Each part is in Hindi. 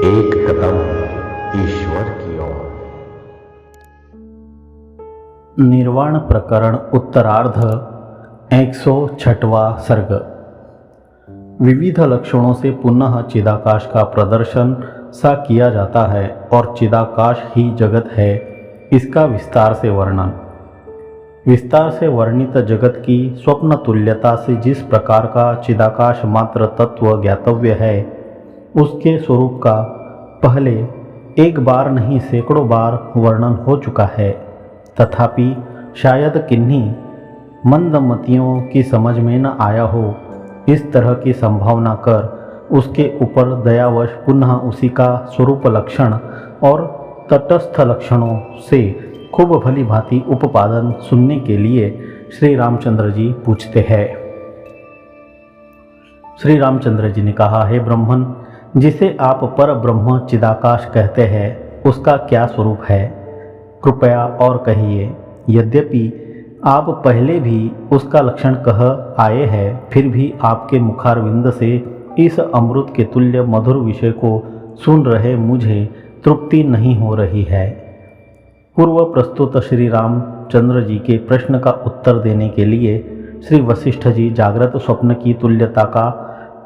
एक कदम ईश्वर की ओर। निर्वाण प्रकरण उत्तरार्ध 106वां सर्ग। विविध लक्षणों से पुनः चिदाकाश का प्रदर्शन सा किया जाता है और चिदाकाश ही जगत है, इसका विस्तार से वर्णन। विस्तार से वर्णित जगत की स्वप्न तुल्यता से जिस प्रकार का चिदाकाश मात्र तत्व ज्ञातव्य है, उसके स्वरूप का पहले एक बार नहीं सैकड़ों बार वर्णन हो चुका है। तथापि शायद किन्हीं मंदमतियों की समझ में न आया हो, इस तरह की संभावना कर उसके ऊपर दयावश पुनः उसी का स्वरूप लक्षण और तटस्थ लक्षणों से खूब भली भांति उपादन सुनने के लिए श्री रामचंद्र जी पूछते हैं। श्री रामचंद्र जी ने कहा, हे ब्रह्मन, जिसे आप पर ब्रह्म चिदाकाश कहते हैं, उसका क्या स्वरूप है? कृपया और कहिए। यद्यपि आप पहले भी उसका लक्षण कह आए हैं, फिर भी आपके मुखारविंद से इस अमृत के तुल्य मधुर विषय को सुन रहे मुझे तृप्ति नहीं हो रही है। पूर्व प्रस्तुत श्री रामचंद्र जी के प्रश्न का उत्तर देने के लिए श्री वशिष्ठ जी जागृत स्वप्न की तुल्यता का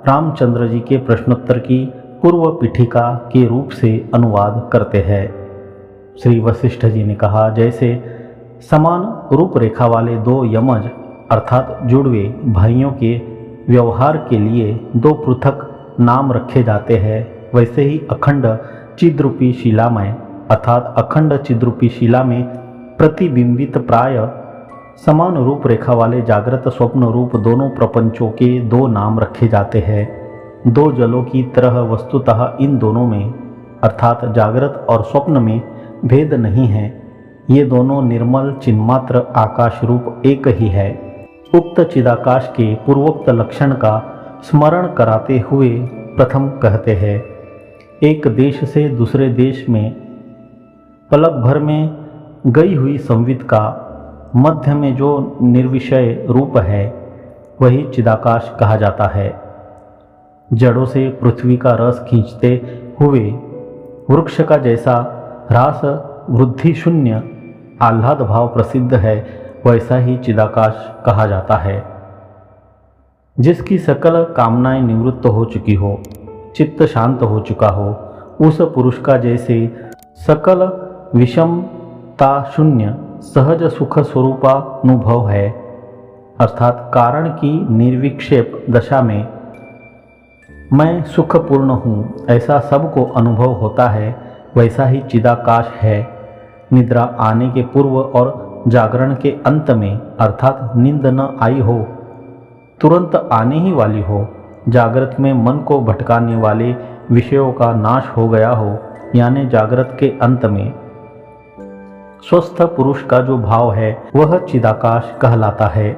रामचंद्र जी के प्रश्नोत्तर की पूर्व पीठिका के रूप से अनुवाद करते हैं। श्री वशिष्ठ जी ने कहा, जैसे समान रूपरेखा वाले दो यमज अर्थात जुड़वे भाइयों के व्यवहार के लिए दो पृथक नाम रखे जाते हैं, वैसे ही अखंड चिद्रूपी शिलामय अर्थात अखंड चिद्रूपी शिला में प्रतिबिंबित प्राय समान रूपरेखा वाले जागृत स्वप्न रूप दोनों प्रपंचों के दो नाम रखे जाते हैं। दो जलों की तरह वस्तुतः इन दोनों में अर्थात जागृत और स्वप्न में भेद नहीं है। ये दोनों निर्मल चिन्मात्र आकाश रूप एक ही है। उक्त चिदाकाश के पूर्वोक्त लक्षण का स्मरण कराते हुए प्रथम कहते हैं, एक देश से दूसरे देश में पलक भर में गई हुई संवित का मध्य में जो निर्विषय रूप है, वही चिदाकाश कहा जाता है। जड़ों से पृथ्वी का रस खींचते हुए वृक्ष का जैसा ह्रास वृद्धि शून्य आह्लाद भाव प्रसिद्ध है, वैसा ही चिदाकाश कहा जाता है। जिसकी सकल कामनाएं निवृत्त हो चुकी हो, चित्त शांत हो चुका हो, उस पुरुष का जैसे सकल विषमता शून्य सहज सुख स्वरूपानुभव है, अर्थात कारण की निर्विक्षेप दशा में मैं सुखपूर्ण हूँ, ऐसा सबको अनुभव होता है, वैसा ही चिदाकाश है। निद्रा आने के पूर्व और जागरण के अंत में अर्थात नींद न आई हो, तुरंत आने ही वाली हो, जागृत में मन को भटकाने वाले विषयों का नाश हो गया हो, यानी जागृत के अंत में स्वस्थ पुरुष का जो भाव है वह चिदाकाश कहलाता है।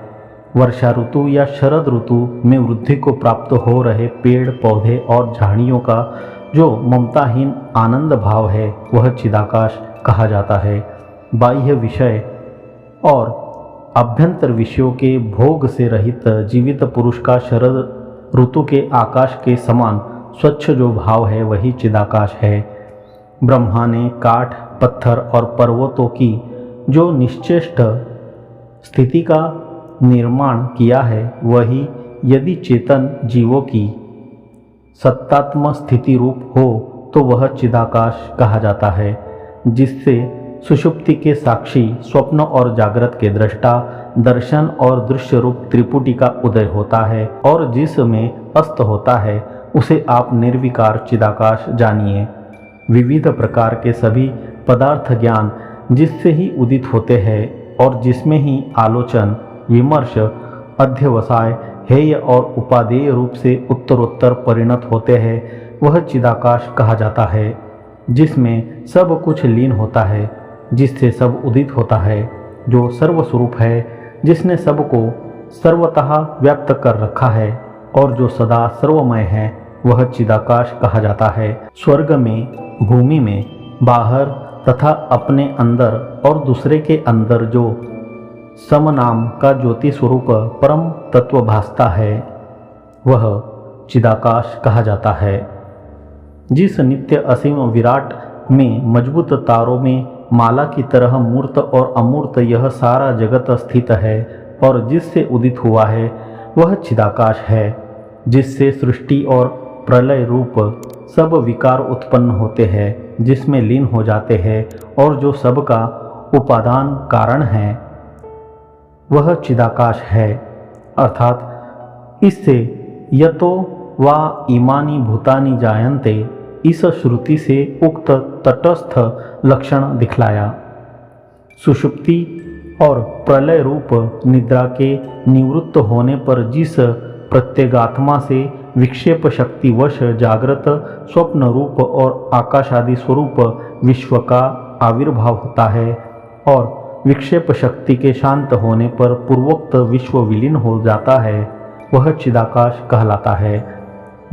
वर्षा ऋतु या शरद ऋतु में वृद्धि को प्राप्त हो रहे पेड़ पौधे और झाड़ियों का जो ममताहीन आनंद भाव है, वह चिदाकाश कहा जाता है। बाह्य विषय और अभ्यंतर विषयों के भोग से रहित जीवित पुरुष का शरद ऋतु के आकाश के समान स्वच्छ जो भाव है, वही चिदाकाश है। ब्रह्मा ने काठ पत्थर और पर्वतों की जो निश्चेष्ट स्थिति का निर्माण किया है, वही यदि चेतन जीवों की सत्तात्म स्थिति रूप हो तो वह चिदाकाश कहा जाता है। जिससे सुषुप्ति के साक्षी स्वप्न और जागृत के दृष्टा दर्शन और दृश्य रूप त्रिपुटी का उदय होता है और जिसमें अस्त होता है, उसे आप निर्विकार चिदाकाश जानिए। विविध प्रकार के सभी पदार्थ ज्ञान जिससे ही उदित होते हैं और जिसमें ही आलोचन विमर्श अध्यवसाय हेय और उपादेय रूप से उत्तरोत्तर परिणत होते हैं, वह चिदाकाश कहा जाता है। जिसमें सब कुछ लीन होता है, जिससे सब उदित होता है, जो सर्वस्वरूप है, जिसने सबको सर्वतः व्याप्त कर रखा है और जो सदा सर्वमय है, वह चिदाकाश कहा जाता है। स्वर्ग में, भूमि में, बाहर तथा अपने अंदर और दूसरे के अंदर जो समनाम का ज्योति स्वरूप परम तत्व भासता है, वह चिदाकाश कहा जाता है। जिस नित्य असीम विराट में मजबूत तारों में माला की तरह मूर्त और अमूर्त यह सारा जगत स्थित है और जिससे उदित हुआ है वह चिदाकाश है, जिससे सृष्टि और प्रलय रूप सब विकार उत्पन्न होते हैं, जिसमें लीन हो जाते हैं और जो सबका उपादान कारण है वह चिदाकाश है। अर्थात इससे यतो वा इमानि भूतानि जायन्ते इस श्रुति से उक्त तटस्थ लक्षण दिखलाया। सुषुप्ति और प्रलय रूप निद्रा के निवृत्त होने पर जिस प्रत्यगात्मा से विक्षेप शक्तिवश जागृत स्वप्न रूप और आकाशादि स्वरूप विश्व का आविर्भाव होता है और विक्षेप शक्ति के शांत होने पर पूर्वोक्त विश्व विलीन हो जाता है, वह चिदाकाश कहलाता है।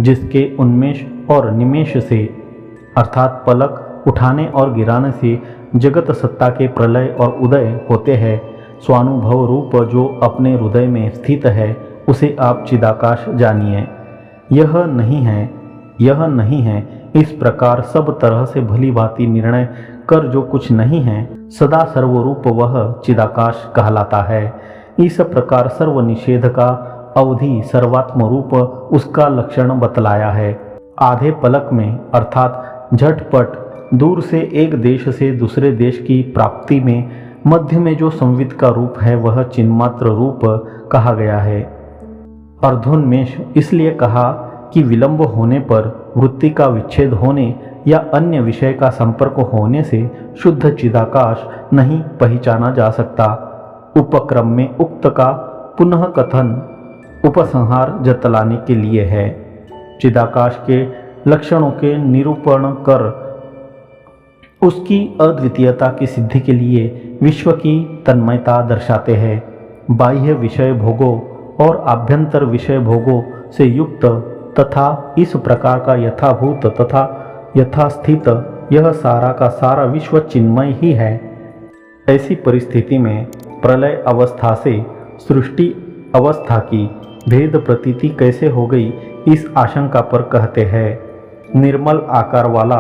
जिसके उन्मेष और निमेष से अर्थात पलक उठाने और गिराने से जगत सत्ता के प्रलय और उदय होते हैं, स्वानुभव रूप जो अपने हृदय में स्थित है उसे आप चिदाकाश जानिए। यह नहीं है इस प्रकार सब तरह से भली भांति निर्णय कर जो कुछ नहीं है सदा सर्वरूप वह चिदाकाश कहलाता है। इस प्रकार सर्व निषेध का अवधि सर्वात्म रूप उसका लक्षण बतलाया है। आधे पलक में अर्थात झटपट दूर से एक देश से दूसरे देश की प्राप्ति में मध्य में जो संवित का रूप है वह चिन्मात्र रूप कहा गया है। अर्धोन्मेष इसलिए कहा कि विलंब होने पर वृत्ति का विच्छेद होने या अन्य विषय का संपर्क होने से शुद्ध चिदाकाश नहीं पहचाना जा सकता। उपक्रम में उक्त का पुनः कथन उपसंहार जतलाने के लिए है। चिदाकाश के लक्षणों के निरूपण कर उसकी अद्वितीयता की सिद्धि के लिए विश्व की तन्मयता दर्शाते हैं। बाह्य विषय भोगों और आभ्यंतर विषय भोगों से युक्त तथा इस प्रकार का यथाभूत तथा यथास्थित यह सारा का सारा विश्व चिन्मय ही है। ऐसी परिस्थिति में प्रलय अवस्था से सृष्टि अवस्था की भेद प्रतीति कैसे हो गई इस आशंका पर कहते हैं। निर्मल आकार वाला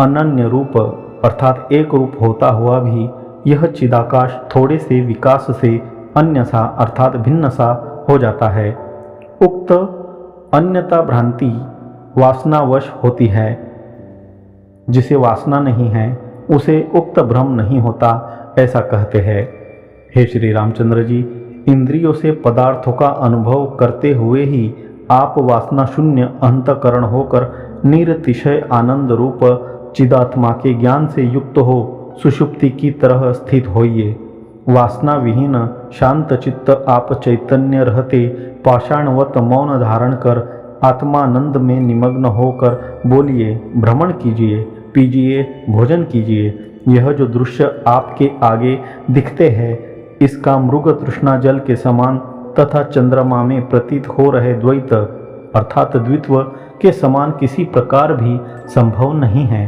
अनन्य रूप अर्थात एक रूप होता हुआ भी यह चिदाकाश थोड़े से विकास से अन्य सा अर्थात भिन्न सा हो जाता है। उक्त अन्यता भ्रांति वासनावश होती है। जिसे वासना नहीं है उसे उक्त भ्रम नहीं होता, ऐसा कहते हैं। हे श्री रामचंद्र जी, इंद्रियों से पदार्थों का अनुभव करते हुए ही आप वासना शून्य अंतकरण होकर निरतिशय आनंद रूप चिदात्मा के ज्ञान से युक्त हो सुषुप्ति की तरह स्थित होइए। वासना विहीन शांत चित्त आप चैतन्य रहते पाषाणवत मौन धारण कर आत्मानंद में निमग्न होकर बोलिए, भ्रमण कीजिए, पीजिए, भोजन कीजिए। यह जो दृश्य आपके आगे दिखते हैं इसका मृग तृष्णा जल के समान तथा चंद्रमा में प्रतीत हो रहे द्वैत अर्थात द्वित्व के समान किसी प्रकार भी संभव नहीं है।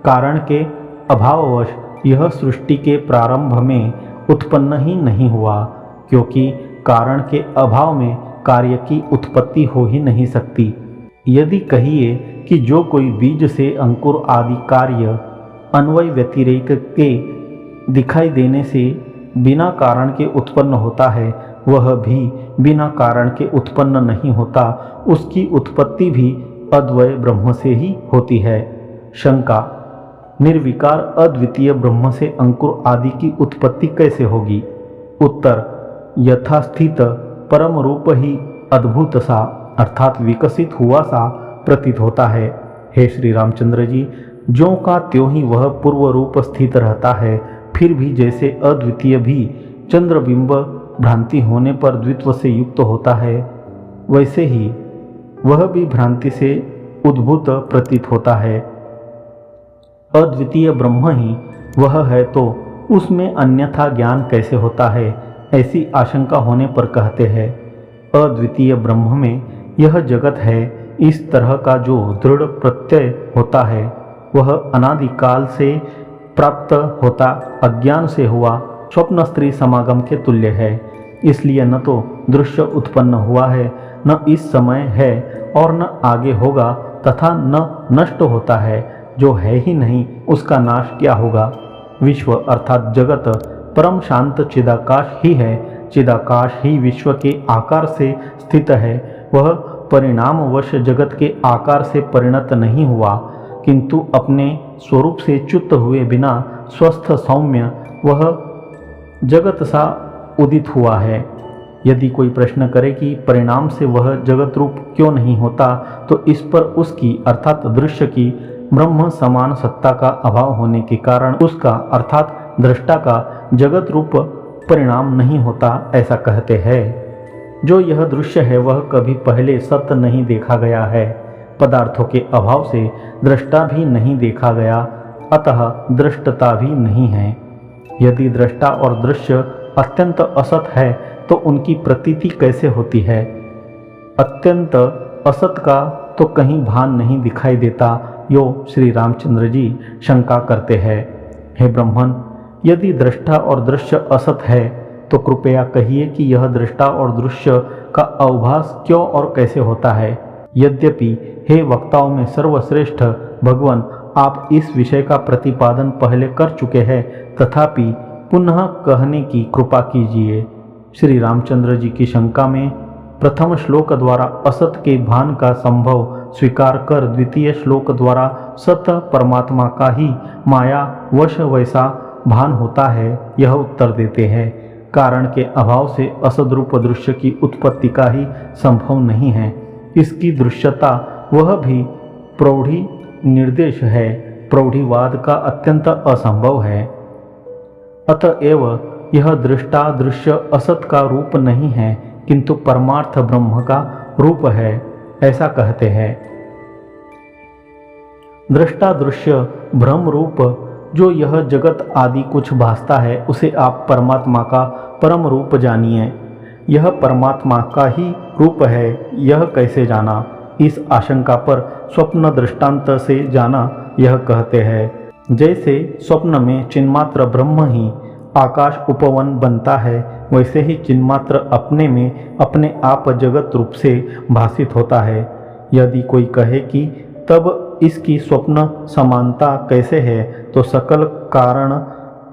कारण के अभाववश यह सृष्टि के प्रारंभ में उत्पन्न ही नहीं हुआ, क्योंकि कारण के अभाव में कार्य की उत्पत्ति हो ही नहीं सकती। यदि कहिए कि जो कोई बीज से अंकुर आदि कार्य अन्वय व्यतिरेक के दिखाई देने से बिना कारण के उत्पन्न होता है, वह भी बिना कारण के उत्पन्न नहीं होता, उसकी उत्पत्ति भी अद्वय ब्रह्म से ही होती है। शंका, निर्विकार अद्वितीय ब्रह्म से अंकुर आदि की उत्पत्ति कैसे होगी? उत्तर, यथास्थित परम रूप ही अद्भुत सा अर्थात विकसित हुआ सा प्रतीत होता है। हे श्री रामचंद्र जी, ज्यों का त्यों ही वह पूर्व रूप स्थित रहता है, फिर भी जैसे अद्वितीय भी चंद्रबिंब भ्रांति होने पर द्वित्व से युक्त होता है, वैसे ही वह भी भ्रांति से उद्भूत प्रतीत होता है। अद्वितीय ब्रह्म ही वह है तो उसमें अन्यथा ज्ञान कैसे होता है, ऐसी आशंका होने पर कहते हैं अद्वितीय ब्रह्म में यह जगत है। इस तरह का जो दृढ़ प्रत्यय होता है वह अनादिकाल से प्राप्त होता अज्ञान से हुआ स्वप्न स्त्री समागम के तुल्य है। इसलिए न तो दृश्य उत्पन्न हुआ है, न इस समय है और न आगे होगा, तथा न नष्ट होता है, जो है ही नहीं उसका नाश क्या होगा। विश्व अर्थात जगत परम शांत चिदाकाश ही है। चिदाकाश ही विश्व के आकार से स्थित है। वह परिणामवश जगत के आकार से परिणत नहीं हुआ, किंतु अपने स्वरूप से च्युत हुए बिना स्वस्थ सौम्य वह जगत सा उदित हुआ है। यदि कोई प्रश्न करे कि परिणाम से वह जगत रूप क्यों नहीं होता, तो इस पर उसकी अर्थात दृश्य की ब्रह्म समान सत्ता का अभाव होने के कारण उसका अर्थात दृष्टा का जगत रूप परिणाम नहीं होता, ऐसा कहते हैं। जो यह दृश्य है वह कभी पहले सत्य नहीं देखा गया है। पदार्थों के अभाव से दृष्टा भी नहीं देखा गया, अतः दृष्टता भी नहीं है। यदि दृष्टा और दृश्य अत्यंत असत है तो उनकी प्रतीति कैसे होती है। अत्यंत असत का तो कहीं भान नहीं दिखाई देता, यो श्री रामचंद्र जी शंका करते हैं। हे ब्रह्मन, यदि दृष्टा और दृश्य असत है तो कृपया कहिए कि यह दृष्टा और दृश्य का अवभास क्यों और कैसे होता है। यद्यपि हे वक्ताओं में सर्वश्रेष्ठ भगवान, आप इस विषय का प्रतिपादन पहले कर चुके हैं, तथापि पुनः कहने की कृपा कीजिए। श्री रामचंद्र जी की शंका में प्रथम श्लोक द्वारा असत के भान का संभव स्वीकार कर द्वितीय श्लोक द्वारा सत परमात्मा का ही माया वश वैसा भान होता है, यह उत्तर देते हैं। कारण के अभाव से असद्रूप दृश्य की उत्पत्ति का ही संभव नहीं है। इसकी दृश्यता वह भी प्रौढ़ी निर्देश है, प्रौढ़ीवाद का अत्यंत असंभव है। अतएव यह दृष्टा दृश्य असत का रूप नहीं है, किंतु परमार्थ ब्रह्म का रूप है, ऐसा कहते हैं। दृष्टा दृश्य भ्रम रूप जो यह जगत आदि कुछ भासता है, उसे आप परमात्मा का परम रूप जानिए। यह परमात्मा का ही रूप है, यह कैसे जाना। इस आशंका पर स्वप्न दृष्टांत से जाना, यह कहते हैं। जैसे स्वप्न में चिन्मात्र ब्रह्म ही आकाश उपवन बनता है, वैसे ही चिन्मात्र अपने में अपने आप जगत रूप से भासित होता है। यदि कोई कहे कि तब इसकी स्वप्न समानता कैसे है, तो सकल कारण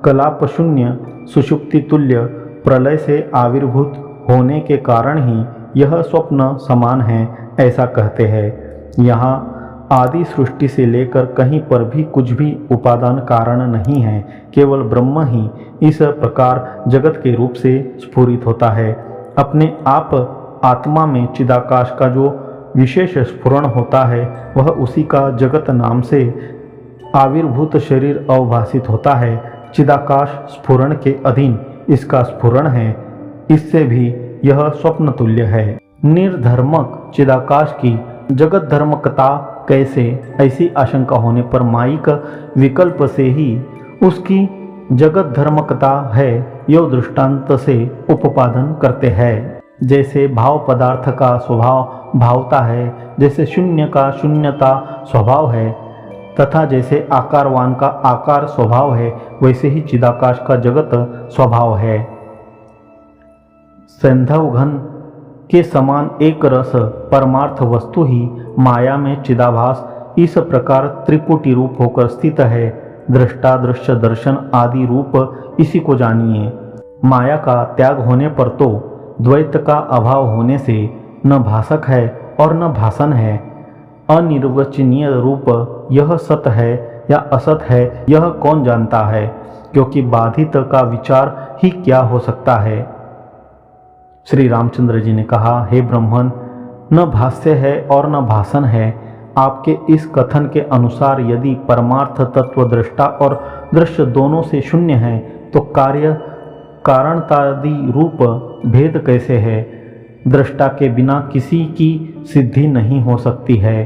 कलाप शून्य सुषुप्ति तुल्य प्रलय से आविर्भूत होने के कारण ही यह स्वप्न समान है, ऐसा कहते हैं। यहाँ आदि सृष्टि से लेकर कहीं पर भी कुछ भी उपादान कारण नहीं है, केवल ब्रह्म ही इस प्रकार जगत के रूप से स्फुरित होता है। अपने आप आत्मा में चिदाकाश का जो विशेष स्फुरण होता है, वह उसी का जगत नाम से आविर्भूत शरीर अवभासित होता है। चिदाकाश स्फुरण के अधीन इसका स्फुरण है, इससे भी यह स्वप्न तुल्य है। निर्धर्मक चिदाकाश की जगत धर्मकता कैसे, ऐसी आशंका होने पर मायिक विकल्प से ही उसकी जगत धर्मकता है, यो दृष्टांत से उपादन करते हैं। जैसे भाव पदार्थ का स्वभाव भावता है, जैसे शून्य का शून्यता स्वभाव है, तथा जैसे आकारवान का आकार स्वभाव है, वैसे ही चिदाकाश का जगत स्वभाव है। सैंधव घन के समान एक रस परमार्थ वस्तु ही माया में चिदाभास इस प्रकार त्रिपुटी रूप होकर स्थित है। दृष्टा दृश्य दर्शन आदि रूप इसी को जानिए। माया का त्याग होने पर तो द्वैत का अभाव होने से न भासक है और न भासन है। अनिर्वचनीय रूप यह सत है या असत है, यह कौन जानता है, क्योंकि बाधित का विचार ही क्या हो सकता है। श्री रामचंद्र जी ने कहा, हे ब्रह्मन, न भाष्य है और न भासन है। आपके इस कथन के अनुसार यदि परमार्थ तत्व दृष्टा और दृश्य दोनों से शून्य है, तो कार्य कारणतादि रूप भेद कैसे है। दृष्टा के बिना किसी की सिद्धि नहीं हो सकती है।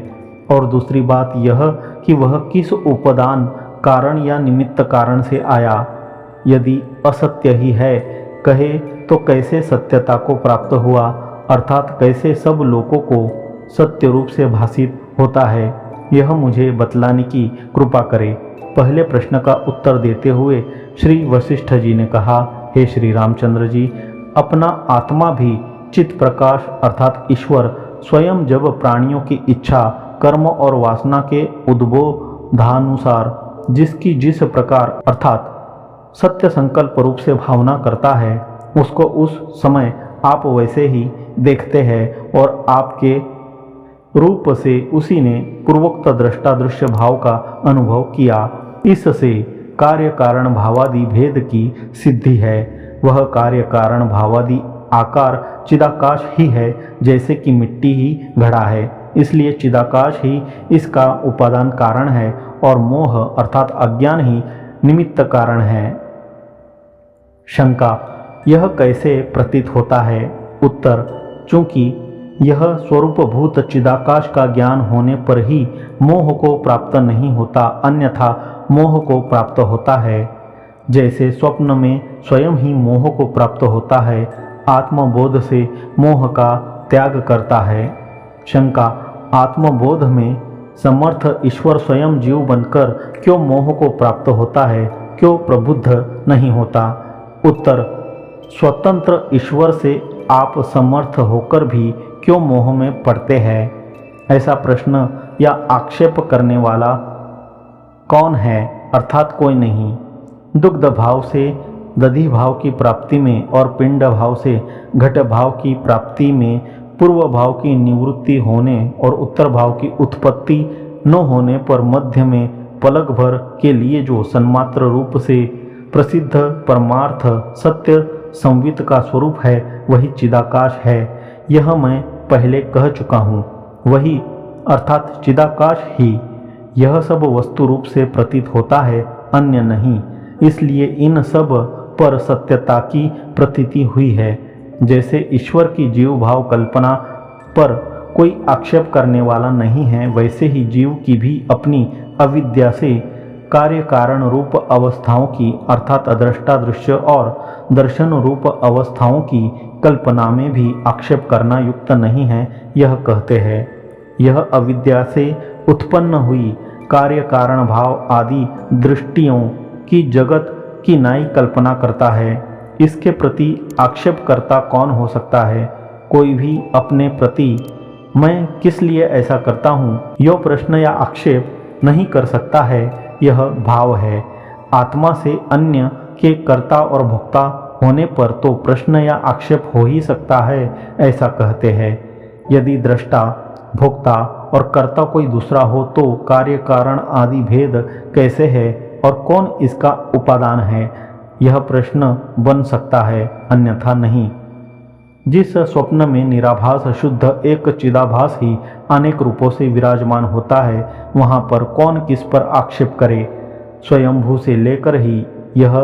और दूसरी बात यह कि वह किस उपादान कारण या निमित्त कारण से आया। यदि असत्य ही है कहे तो कैसे सत्यता को प्राप्त हुआ, अर्थात कैसे सब लोगों को सत्य रूप से भासित होता है, यह मुझे बतलाने की कृपा करे। पहले प्रश्न का उत्तर देते हुए श्री वशिष्ठ जी ने कहा, हे श्री रामचंद्र जी, अपना आत्मा भी चित्त प्रकाश अर्थात ईश्वर स्वयं जब प्राणियों की इच्छा कर्म और वासना के उद्बोधानुसार जिसकी जिस प्रकार अर्थात सत्य संकल्प रूप से भावना करता है, उसको उस समय आप वैसे ही देखते हैं और आपके रूप से उसी ने पूर्वोक्त दृष्टा दृश्य भाव का अनुभव किया। इससे कार्य कारण भावादि भेद की सिद्धि है। वह कार्य कारण भावादि आकार चिदाकाश ही है, जैसे कि मिट्टी ही घड़ा है, इसलिए चिदाकाश ही इसका उपादान कारण है और मोह अर्थात अज्ञान ही निमित्त कारण है। शंका, यह कैसे प्रतीत होता है? उत्तर, चूंकि यह स्वरूपभूत चिदाकाश का ज्ञान होने पर ही मोह को प्राप्त नहीं होता, अन्यथा मोह को प्राप्त होता है। जैसे स्वप्न में स्वयं ही मोह को प्राप्त होता है, आत्मबोध से मोह का त्याग करता है। शंका, आत्मबोध में समर्थ ईश्वर स्वयं जीव बनकर क्यों मोह को प्राप्त होता है, क्यों प्रबुद्ध नहीं होता? उत्तर, स्वतंत्र ईश्वर से आप समर्थ होकर भी क्यों मोह में पड़ते हैं? ऐसा प्रश्न या आक्षेप करने वाला कौन है? अर्थात कोई नहीं। दुग्ध भाव से दधि भाव की प्राप्ति में और पिंड भाव से घट भाव की प्राप्ति में पूर्व भाव की निवृत्ति होने और उत्तर भाव की उत्पत्ति न होने पर मध्य में पलक भर के लिए जो सन्मात्र रूप से प्रसिद्ध परमार्थ सत्य संवित का स्वरूप है, वही चिदाकाश है। यह मैं पहले कह चुका हूँ। वही अर्थात चिदाकाश ही यह सब वस्तु रूप से प्रतीत होता है, अन्य नहीं। इसलिए इन सब पर सत्यता की प्रतीति हुई है। जैसे ईश्वर की जीव भाव कल्पना पर कोई आक्षेप करने वाला नहीं है, वैसे ही जीव की भी अपनी अविद्या से कार्य कारण रूप अवस्थाओं की अर्थात अदृष्टा दृश्य और दर्शन रूप अवस्थाओं की कल्पना में भी आक्षेप करना युक्त नहीं है। यह कहते हैं, यह अविद्या से उत्पन्न हुई कार्य कारण भाव आदि दृष्टियों की जगत की नई कल्पना करता है। इसके प्रति आक्षेप करता कौन हो सकता है? कोई भी अपने प्रति मैं किस लिए ऐसा करता हूँ, यह प्रश्न या आक्षेप नहीं कर सकता है। यह भाव है। आत्मा से अन्य के कर्ता और भोक्ता होने पर तो प्रश्न या आक्षेप हो ही सकता है, ऐसा कहते हैं। यदि दृष्टा भोक्ता और कर्ता कोई दूसरा हो तो कार्य कारण आदि भेद कैसे है और कौन इसका उपादान है, यह प्रश्न बन सकता है, अन्यथा नहीं। जिस स्वप्न में निराभास शुद्ध एक चिदाभास ही अनेक रूपों से विराजमान होता है, वहाँ पर कौन किस पर आक्षेप करे? स्वयंभू से लेकर ही यह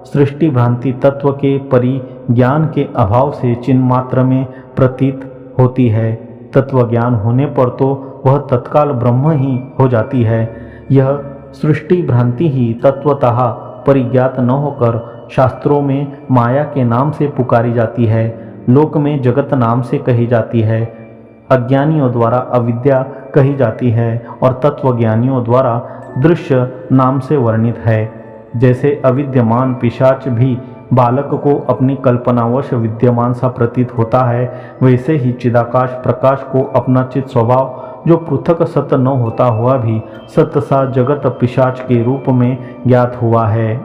सृष्टि भ्रांति तत्व के परिज्ञान के अभाव से चिन्ह मात्र में प्रतीत होती है। तत्व ज्ञान होने पर तो वह तत्काल ब्रह्म ही हो जाती है। यह सृष्टि भ्रांति ही तत्वतः परिज्ञात न होकर शास्त्रों में माया के नाम से पुकारी जाती है, लोक में जगत नाम से कही जाती है, अज्ञानियों द्वारा अविद्या कही जाती है और तत्वज्ञानियों द्वारा दृश्य नाम से वर्णित है। जैसे अविद्यमान पिशाच भी बालक को अपनी कल्पनावश विद्यमान सा प्रतीत होता है, वैसे ही चिदाकाश प्रकाश को अपना चित स्वभाव जो पृथक सत न होता हुआ भी सत सा जगत पिशाच के रूप में ज्ञात हुआ है।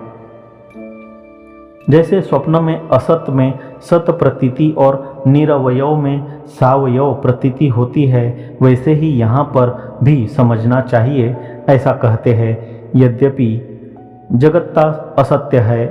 जैसे स्वप्न में असत में सत प्रतीति और निरवयव में सावयव प्रतीति होती है, वैसे ही यहाँ पर भी समझना चाहिए, ऐसा कहते हैं। यद्यपि जगत्ता असत्य है,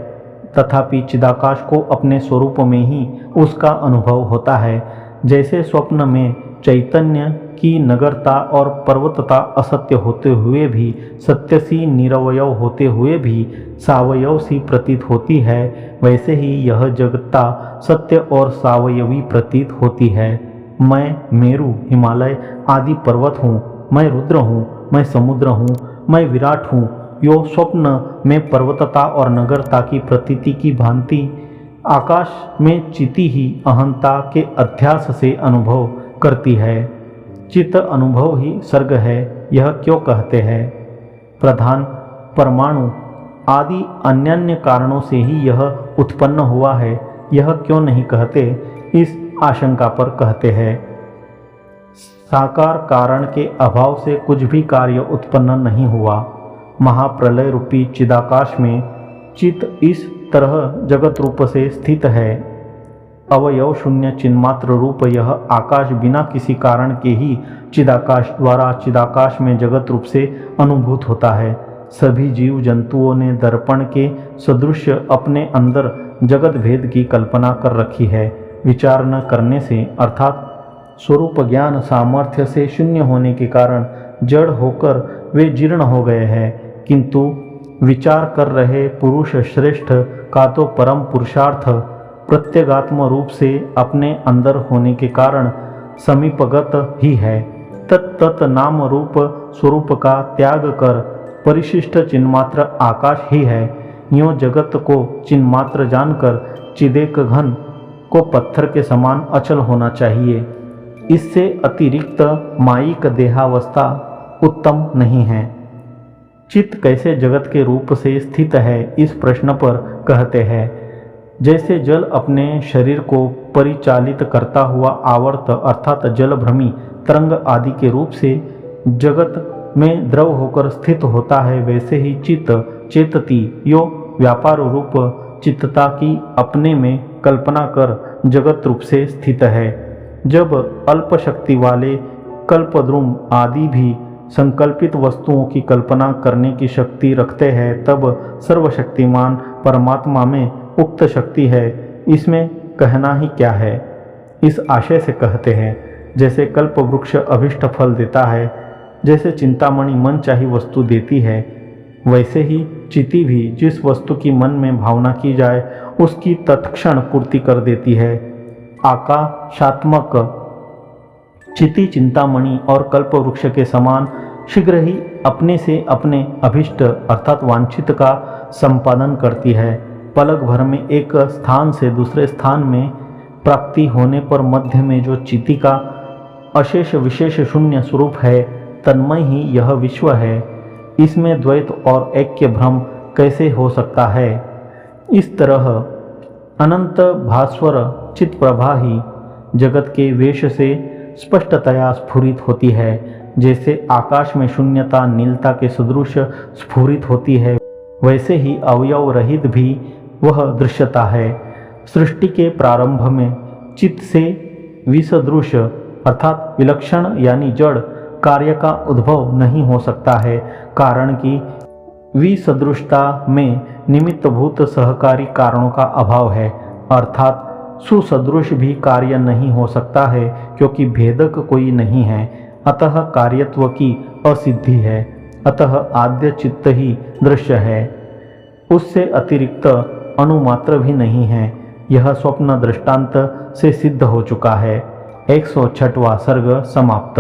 तथापि चिदाकाश को अपने स्वरूप में ही उसका अनुभव होता है। जैसे स्वप्न में चैतन्य की नगरता और पर्वतता असत्य होते हुए भी सत्य सी निरवयव होते हुए भी सावयव सी प्रतीत होती है, वैसे ही यह जगत्ता सत्य और सावयवी प्रतीत होती है। मैं मेरु हिमालय आदि पर्वत हूँ, मैं रुद्र हूँ, मैं समुद्र हूँ, मैं विराट हूँ। यो स्वप्न में पर्वतता और नगरता की प्रतीति की भांति आकाश में चिति ही अहंता के अध्यास से अनुभव करती है। चित्त अनुभव ही सर्ग है, यह क्यों कहते हैं? प्रधान परमाणु आदि अन्य कारणों से ही यह उत्पन्न हुआ है, यह क्यों नहीं कहते? इस आशंका पर कहते हैं। साकार कारण के अभाव से कुछ भी कार्य उत्पन्न नहीं हुआ। महाप्रलय रूपी चिदाकाश में चित्त इस तरह जगत रूप से स्थित है। अवयव शून्य चिन्मात्र रूप यह आकाश बिना किसी कारण के ही चिदाकाश द्वारा चिदाकाश में जगत रूप से अनुभूत होता है। सभी जीव जंतुओं ने दर्पण के सदृश अपने अंदर जगत भेद की कल्पना कर रखी है। विचार न करने से अर्थात स्वरूप ज्ञान सामर्थ्य से शून्य होने के कारण जड़ होकर वे जीर्ण हो गए हैं, किंतु विचार कर रहे पुरुष श्रेष्ठ का तो परम पुरुषार्थ प्रत्यगात्म रूप से अपने अंदर होने के कारण समीपगत ही है। तत्त नाम रूप स्वरूप का त्याग कर परिशिष्ट चिन्मात्र आकाश ही है। यों जगत को चिन्मात्र जानकर चिदेक घन को पत्थर के समान अचल होना चाहिए। इससे अतिरिक्त मायिक देहावस्था उत्तम नहीं है। चित्त कैसे जगत के रूप से स्थित है, इस प्रश्न पर कहते हैं, जैसे जल अपने शरीर को परिचालित करता हुआ आवर्त अर्थात जलभ्रमी तरंग आदि के रूप से जगत में द्रव होकर स्थित होता है, वैसे ही चित्त चेतती यो व्यापार रूप चित्तता की अपने में कल्पना कर जगत रूप से स्थित है। जब अल्प शक्ति वाले कल्पद्रुम आदि भी संकल्पित वस्तुओं की कल्पना करने की शक्ति रखते हैं, तब सर्वशक्तिमान परमात्मा में उक्त शक्ति है, इसमें कहना ही क्या है। इस आशय से कहते हैं, जैसे कल्प वृक्ष अभिष्ट फल देता है, जैसे चिंतामणि मन चाही वस्तु देती है, वैसे ही चिति भी जिस वस्तु की मन में भावना की जाए उसकी तत्क्षण पूर्ति कर देती है। आकाशात्मक चिति चिंतामणि और कल्प वृक्ष के समान शीघ्र ही अपने से अपने अभिष्ट अर्थात वांछित का संपादन करती है। पलक भर में एक स्थान से दूसरे स्थान में प्राप्ति होने पर मध्य में जो चिति का अशेष विशेष शून्य स्वरूप है, तन्मय ही यह विश्व है। इसमें द्वैत और ऐक्य भ्रम कैसे हो सकता है। इस तरह अनंत भास्वर चित प्रभा ही जगत के वेश से स्पष्टतया स्फुरित होती है। जैसे आकाश में शून्यता नीलता के सदृश स्फुरित होती है, वैसे ही अवयव रहित भी वह दृश्यता है। सृष्टि के प्रारंभ में चित्त से विसदृश अर्थात विलक्षण यानी जड़ कार्य का उद्भव नहीं हो सकता है, कारण कि विसदृशता में निमित्तभूत सहकारी कारणों का अभाव है, अर्थात सुसदृश भी कार्य नहीं हो सकता है, क्योंकि भेदक कोई नहीं है। अतः कार्यत्व की असिद्धि है, अतः आद्य चित्त ही दृश्य है, उससे अतिरिक्त अणुमात्र भी नहीं है। यह स्वप्न दृष्टांत से सिद्ध हो चुका है। 106वां सर्ग समाप्त।